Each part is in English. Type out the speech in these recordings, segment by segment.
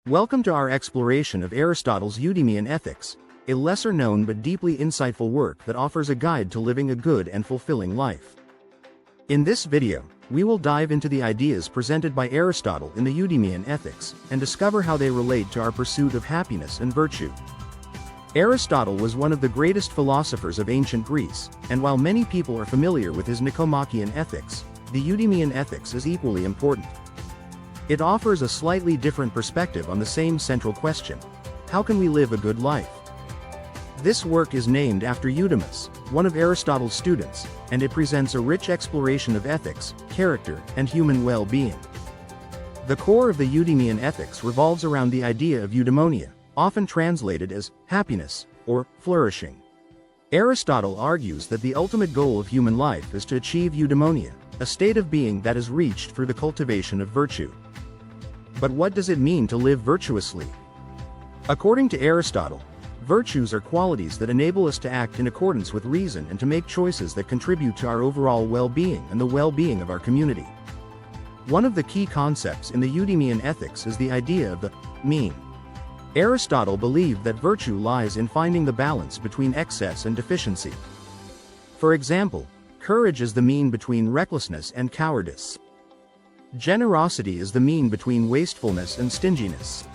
Welcome to our exploration of Aristotle's Eudemian Ethics, a lesser-known but deeply insightful work that offers a guide to living a good and fulfilling life. In this video, we will dive into the ideas presented by Aristotle in the Eudemian Ethics, and discover how they relate to our pursuit of happiness and virtue. Aristotle was one of the greatest philosophers of ancient Greece, and while many people are familiar with his Nicomachean Ethics, the Eudemian Ethics is equally important. It offers a slightly different perspective on the same central question: how can we live a good life? This work is named after Eudemus, one of Aristotle's students, and it presents a rich exploration of ethics, character, and human well-being. The core of the Eudemian Ethics revolves around the idea of eudaimonia, often translated as happiness or flourishing. Aristotle argues that the ultimate goal of human life is to achieve eudaimonia, a state of being that is reached through the cultivation of virtue. But what does it mean to live virtuously? According to Aristotle, virtues are qualities that enable us to act in accordance with reason and to make choices that contribute to our overall well-being and the well-being of our community. One of the key concepts in the Eudemian Ethics is the idea of the mean. Aristotle believed that virtue lies in finding the balance between excess and deficiency. For example, courage is the mean between recklessness and cowardice. Generosity is the mean between wastefulness and stinginess.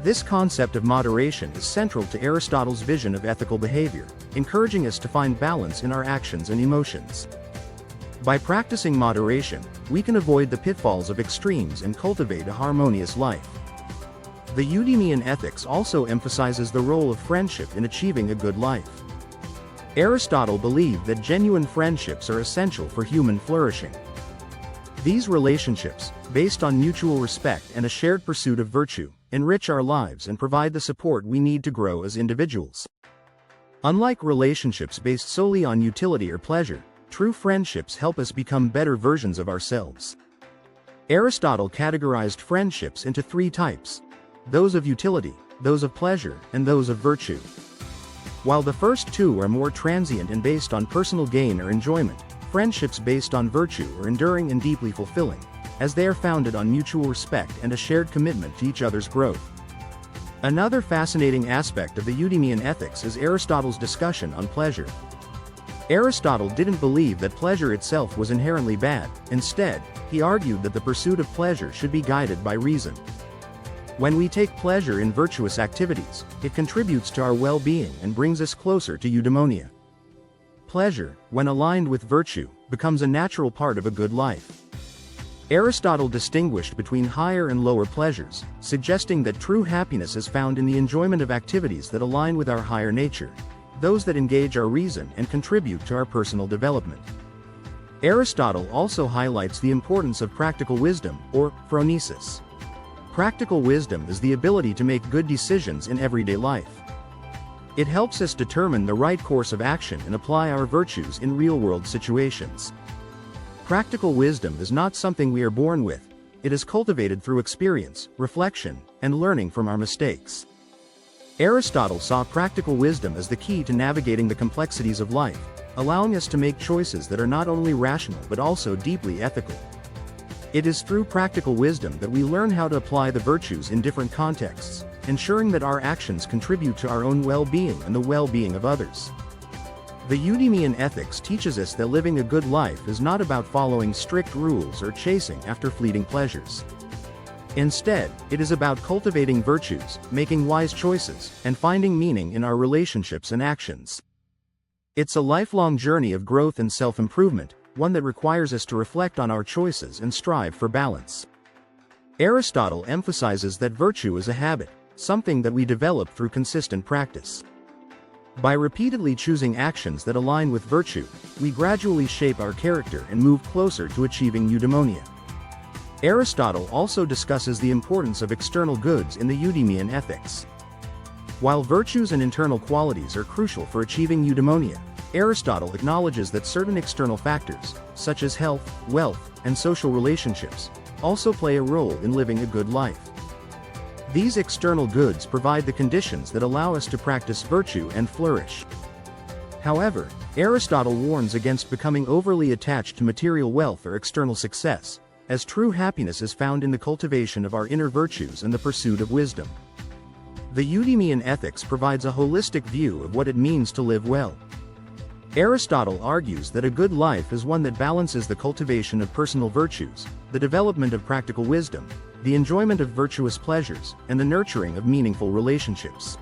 This concept of moderation is central to Aristotle's vision of ethical behavior, encouraging us to find balance in our actions and emotions. By practicing moderation, we can avoid the pitfalls of extremes and cultivate a harmonious life. The Eudemian Ethics also emphasizes the role of friendship in achieving a good life. Aristotle believed that genuine friendships are essential for human flourishing. These relationships, based on mutual respect and a shared pursuit of virtue, enrich our lives and provide the support we need to grow as individuals. Unlike relationships based solely on utility or pleasure, true friendships help us become better versions of ourselves. Aristotle categorized friendships into three types: those of utility, those of pleasure, and those of virtue. While the first two are more transient and based on personal gain or enjoyment, friendships based on virtue are enduring and deeply fulfilling, as they are founded on mutual respect and a shared commitment to each other's growth. Another fascinating aspect of the Eudemian Ethics is Aristotle's discussion on pleasure. Aristotle didn't believe that pleasure itself was inherently bad. Instead, he argued that the pursuit of pleasure should be guided by reason. When we take pleasure in virtuous activities, it contributes to our well-being and brings us closer to eudaimonia. Pleasure, when aligned with virtue, becomes a natural part of a good life. Aristotle distinguished between higher and lower pleasures, suggesting that true happiness is found in the enjoyment of activities that align with our higher nature, those that engage our reason and contribute to our personal development. Aristotle also highlights the importance of practical wisdom, or phronesis. Practical wisdom is the ability to make good decisions in everyday life. It helps us determine the right course of action and apply our virtues in real-world situations. Practical wisdom is not something we are born with. It is cultivated through experience, reflection, and learning from our mistakes. Aristotle saw practical wisdom as the key to navigating the complexities of life, allowing us to make choices that are not only rational but also deeply ethical. It is through practical wisdom that we learn how to apply the virtues in different contexts, ensuring that our actions contribute to our own well-being and the well-being of others. The Eudemian Ethics teaches us that living a good life is not about following strict rules or chasing after fleeting pleasures. Instead, it is about cultivating virtues, making wise choices, and finding meaning in our relationships and actions. It's a lifelong journey of growth and self-improvement, one that requires us to reflect on our choices and strive for balance. Aristotle emphasizes that virtue is a habit, something that we develop through consistent practice. By repeatedly choosing actions that align with virtue, we gradually shape our character and move closer to achieving eudaimonia. Aristotle also discusses the importance of external goods in the Eudemian Ethics. While virtues and internal qualities are crucial for achieving eudaimonia, Aristotle acknowledges that certain external factors, such as health, wealth, and social relationships, also play a role in living a good life. These external goods provide the conditions that allow us to practice virtue and flourish. However, Aristotle warns against becoming overly attached to material wealth or external success, as true happiness is found in the cultivation of our inner virtues and the pursuit of wisdom. The Eudemian ethics provides a holistic view of what it means to live well. Aristotle argues that a good life is one that balances the cultivation of personal virtues, the development of practical wisdom, the enjoyment of virtuous pleasures, and the nurturing of meaningful relationships.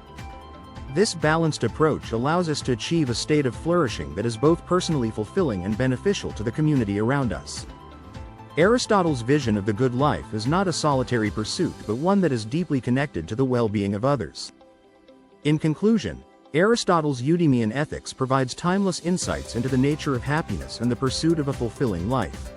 This balanced approach allows us to achieve a state of flourishing that is both personally fulfilling and beneficial to the community around us. Aristotle's vision of the good life is not a solitary pursuit but one that is deeply connected to the well-being of others. In conclusion, Aristotle's Eudemian ethics provides timeless insights into the nature of happiness and the pursuit of a fulfilling life.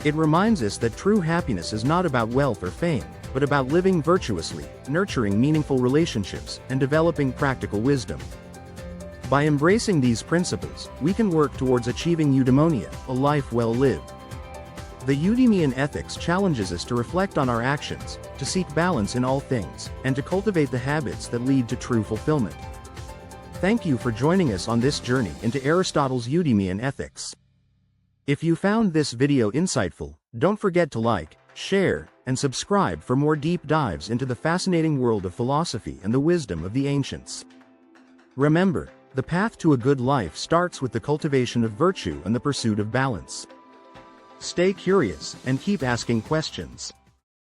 It reminds us that true happiness is not about wealth or fame, but about living virtuously, nurturing meaningful relationships, and developing practical wisdom. By embracing these principles, we can work towards achieving eudaimonia, a life well lived. The Eudemian ethics challenges us to reflect on our actions, to seek balance in all things, and to cultivate the habits that lead to true fulfillment. Thank you for joining us on this journey into Aristotle's Eudemian ethics. If you found this video insightful, don't forget to like, share, and subscribe for more deep dives into the fascinating world of philosophy and the wisdom of the ancients. Remember, the path to a good life starts with the cultivation of virtue and the pursuit of balance. Stay curious and keep asking questions.